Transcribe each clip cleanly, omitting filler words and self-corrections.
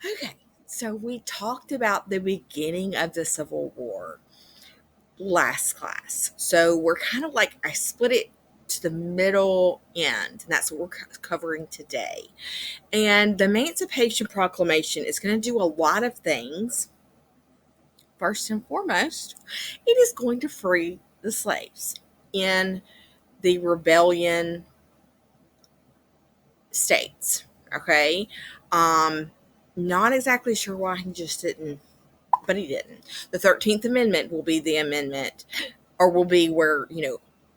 Okay, so we talked about the beginning of the Civil War last class. So we're kind of like, I split it to the middle end, and that's what we're covering today. And the Emancipation Proclamation is going to do a lot of things. First and foremost, it is going to free the slaves in the rebellion states. Okay. Um, Not exactly sure why he just didn't, but he didn't. The 13th Amendment will be the amendment, or will be where,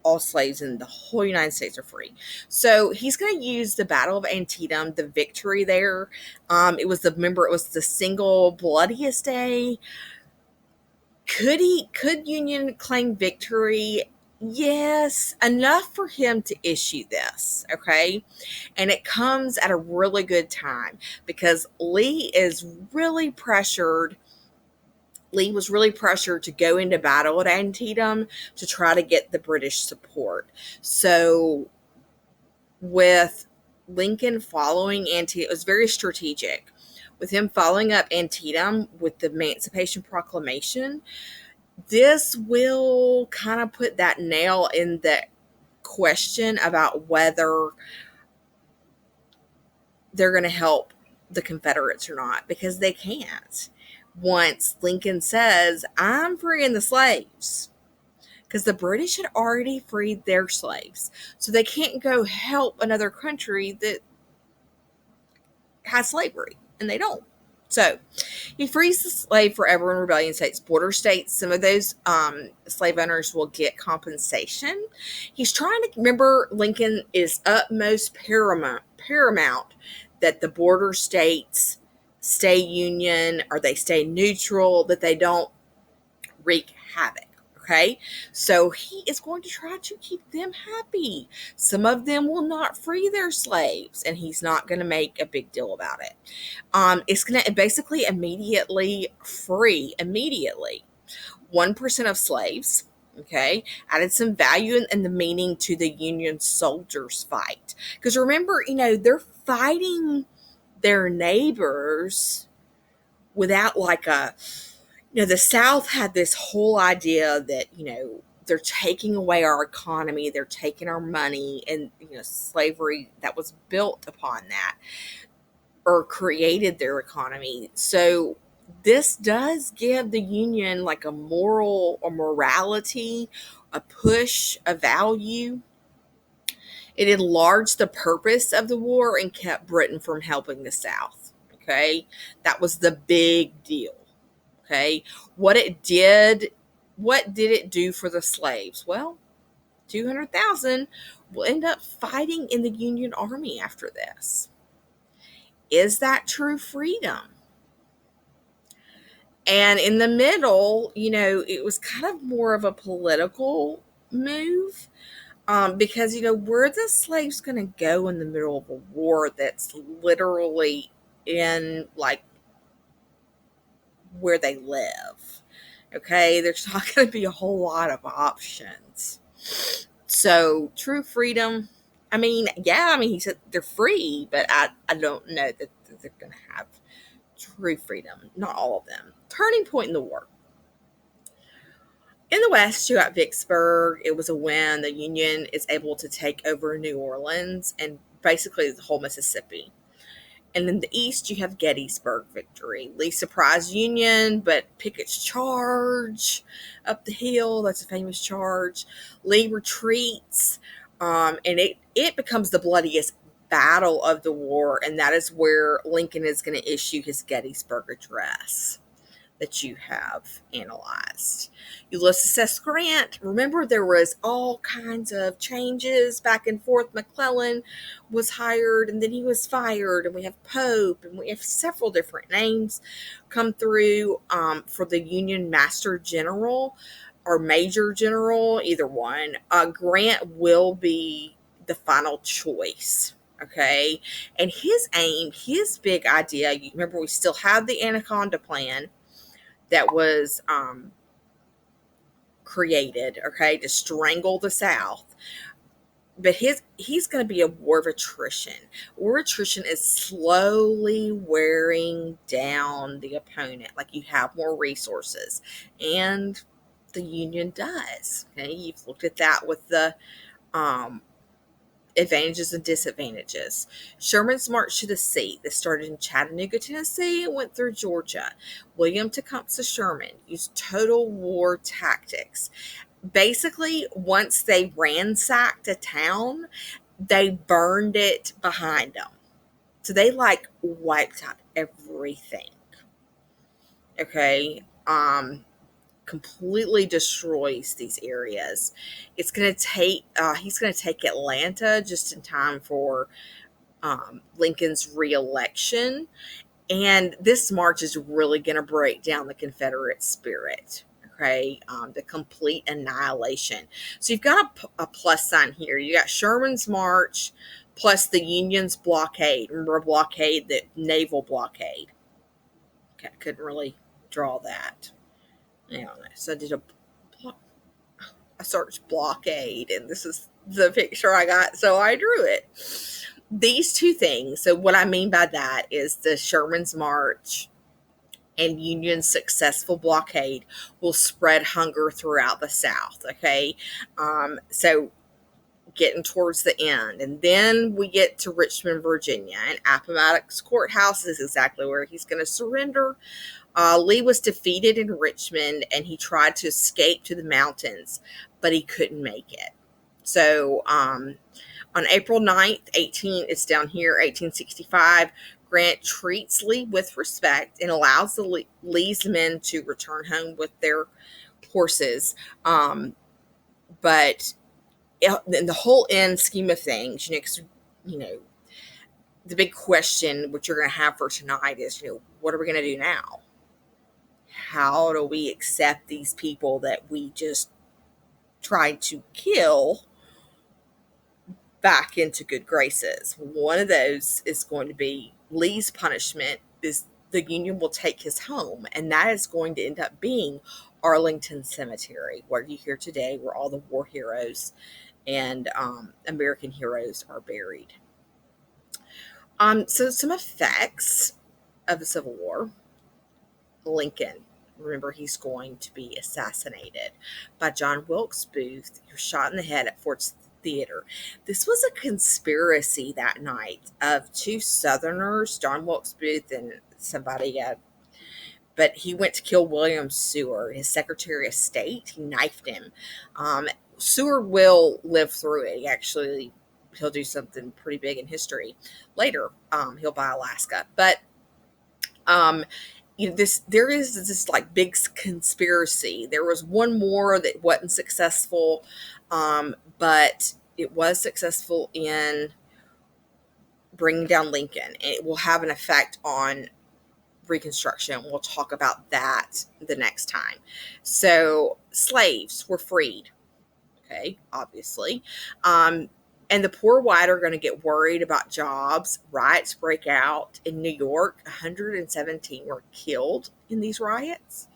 all slaves in the whole United States are free. So he's going to use the Battle of Antietam, the victory there. It was the single bloodiest day. Could Union claim victory? Yes, enough for him to issue this, okay? And it comes at a really good time because Lee was really pressured to go into battle at Antietam to try to get the British support. So with Lincoln following Antietam, it was very strategic. With him following up Antietam with the Emancipation Proclamation, this will kind of put that nail in the question about whether they're going to help the Confederates or not, because they can't. Once Lincoln says, I'm freeing the slaves, because the British had already freed their slaves. So they can't go help another country that has slavery, and they don't. So he frees the slave forever in rebellion states, border states. Some of those slave owners will get compensation. He's trying to remember, Lincoln is utmost paramount that the border states stay union, or they stay neutral, that they don't wreak havoc. Okay, so he is going to try to keep them happy. Some of them will not free their slaves, and he's not going to make a big deal about it. It's going to basically immediately 1% of slaves. Okay, added some value and the meaning to the Union soldiers' fight. Because remember, they're fighting their neighbors without like the South had this whole idea that, they're taking away our economy, they're taking our money, and, slavery that was built upon that, or created their economy. So this does give the Union like a morality, a push, a value. It enlarged the purpose of the war and kept Britain from helping the South. Okay. That was the big deal. Okay. What did it do for the slaves? Well, 200,000 will end up fighting in the Union Army after this. Is that true freedom? And in the middle, it was kind of more of a political move, because, where are the slaves going to go in the middle of a war that's literally in like where they live? Okay, there's not going to be a whole lot of options. So, true freedom. I mean, yeah, he said they're free, but I don't know that they're going to have true freedom. Not all of them. Turning point in the war. In the West, you got Vicksburg. It was a win. The Union is able to take over New Orleans and basically the whole Mississippi. And in the East, you have Gettysburg victory. Lee surprised Union, but Pickett's charge up the hill, that's a famous charge. Lee retreats, and it becomes the bloodiest battle of the war, and that is where Lincoln is going to issue his Gettysburg Address that you have analyzed. Ulysses S. Grant, remember there was all kinds of changes back and forth. McClellan was hired and then he was fired, and we have Pope, and we have several different names come through for the Union Master General or Major General, either one. Grant will be the final choice. Okay. And his big idea, you remember we still have the Anaconda Plan that was created, okay, to strangle the South. but he's going to be a war of attrition. War of attrition is slowly wearing down the opponent. Like, you have more resources, and the Union does. Okay, you've looked at that with the um, advantages and disadvantages. Sherman's march to the sea that started in Chattanooga, Tennessee, and went through Georgia. William Tecumseh Sherman used total war tactics. Basically, once they ransacked a town, they burned it behind them. So they like wiped out everything. Okay. Completely destroys these areas. It's going to take, he's going to take Atlanta just in time for Lincoln's reelection. And this march is really going to break down the Confederate spirit. Okay, the complete annihilation. So you've got a plus sign here. You got Sherman's march plus the Union's blockade. Remember, blockade, the naval blockade. Okay, I couldn't really draw that. I don't know. So I searched blockade, and this is the picture I got, so I drew it. These two things. So what I mean by that is the Sherman's march and Union's successful blockade will spread hunger throughout the South. Okay, so getting towards the end, and then we get to Richmond, Virginia, and Appomattox Courthouse is exactly where he's going to surrender. Lee was defeated in Richmond, and he tried to escape to the mountains, but he couldn't make it. So on April 9th, it's down here, 1865, Grant treats Lee with respect and allows the Lee's men to return home with their horses. But in the whole end scheme of things, you know, the big question, which you're going to have for tonight is, what are we going to do now? How do we accept these people that we just tried to kill back into good graces? One of those is going to be Lee's punishment is the Union will take his home, and that is going to end up being Arlington Cemetery, where you hear today, where all the war heroes and American heroes are buried. So some effects of the Civil War. Lincoln. Remember, he's going to be assassinated by John Wilkes Booth. He was shot in the head at Ford's Theater. This was a conspiracy that night of two Southerners, John Wilkes Booth and somebody, but he went to kill William Seward, his Secretary of State. He knifed him. Seward will live through it. He'll do something pretty big in history later. He'll buy Alaska, but there is this like big conspiracy. There was one more that wasn't successful, but it was successful in bringing down Lincoln, and it will have an effect on Reconstruction. We'll talk about that the next time. So slaves were freed. Okay, obviously. And the poor white are going to get worried about jobs. Riots break out in New York. 117 were killed in these riots.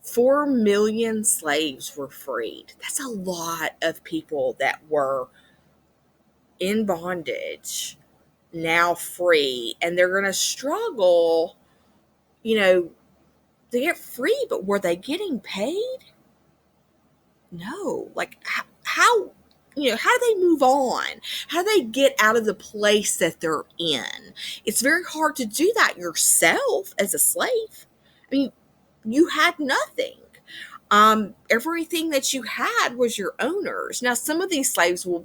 4 million slaves were freed. That's a lot of people that were in bondage, now free. And they're going to struggle, to get free. But were they getting paid? No. Like, how how do they move on? How do they get out of the place that they're in? It's very hard to do that yourself as a slave. I mean, you had nothing. Everything that you had was your owner's. Now, some of these slaves will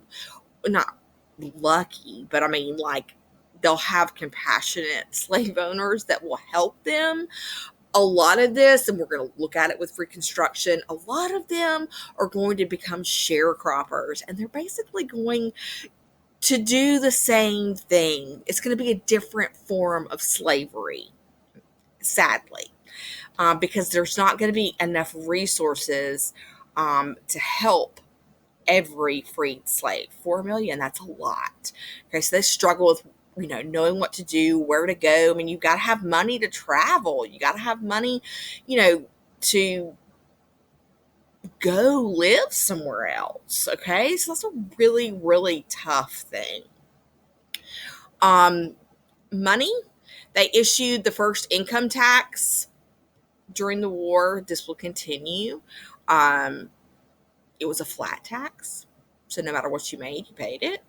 not be lucky, but I mean, like, they'll have compassionate slave owners that will help them. A lot of this, and we're going to look at it with Reconstruction, a lot of them are going to become sharecroppers, and they're basically going to do the same thing. It's going to be a different form of slavery, sadly, because there's not going to be enough resources to help every freed slave. 4 million, that's a lot. Okay, so they struggle with knowing what to do, where to go. I mean, you've got to have money to travel. You got to have money, to go live somewhere else. Okay, so that's a really, really tough thing. Um, Money, they issued the first income tax during the war. This will continue. Um, it was a flat tax, so no matter what you made, you paid it.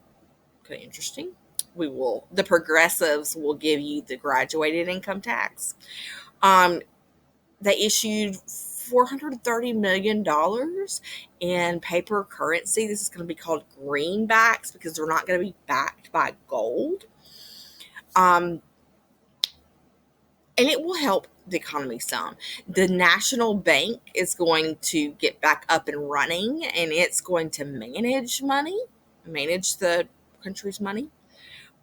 Kind of interesting. The progressives will give you the graduated income tax. Um, they issued $430 million in paper currency. This is going to be called greenbacks because they're not going to be backed by gold. Um, and it will help the economy some. The National Bank is going to get back up and running, and it's going to manage the country's money.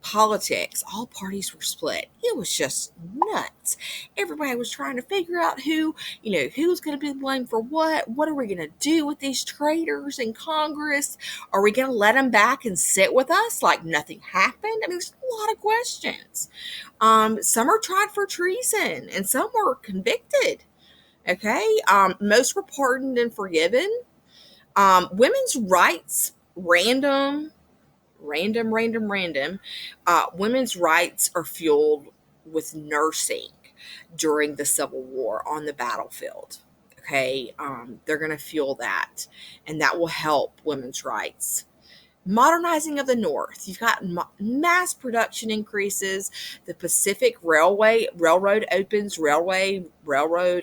Politics, all parties were split. It was just nuts. Everybody was trying to figure out who's going to be blamed for what are we going to do with these traitors in Congress? Are we going to let them back and sit with us like nothing happened? I mean, there's a lot of questions. Some are tried for treason and some were convicted. Okay. Most were pardoned and forgiven. Women's rights, random. Women's rights are fueled with nursing during the Civil War on the battlefield. Okay, they're going to fuel that, and that will help women's rights. Modernizing of the North. You've got mass production increases. The Pacific Railroad opens. Railroad.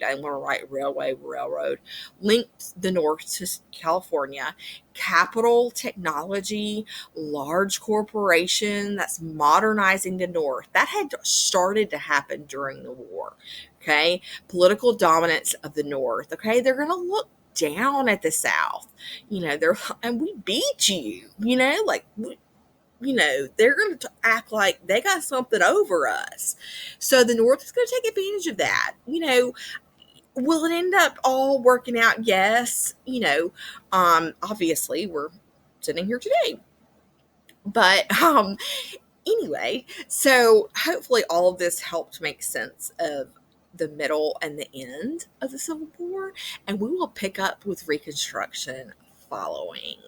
I'm going to write railroad. Linked the North to California. Capital technology, large corporation. That's modernizing the North. That had started to happen during the war. Okay. Political dominance of the North. Okay. They're going to look down at the South. And we beat you, they're going to act like they got something over us. So the North is going to take advantage of that. Will it end up all working out? Yes. Obviously we're sitting here today, but, anyway, so hopefully all of this helped make sense of the middle and the end of the Civil War, and we will pick up with Reconstruction following.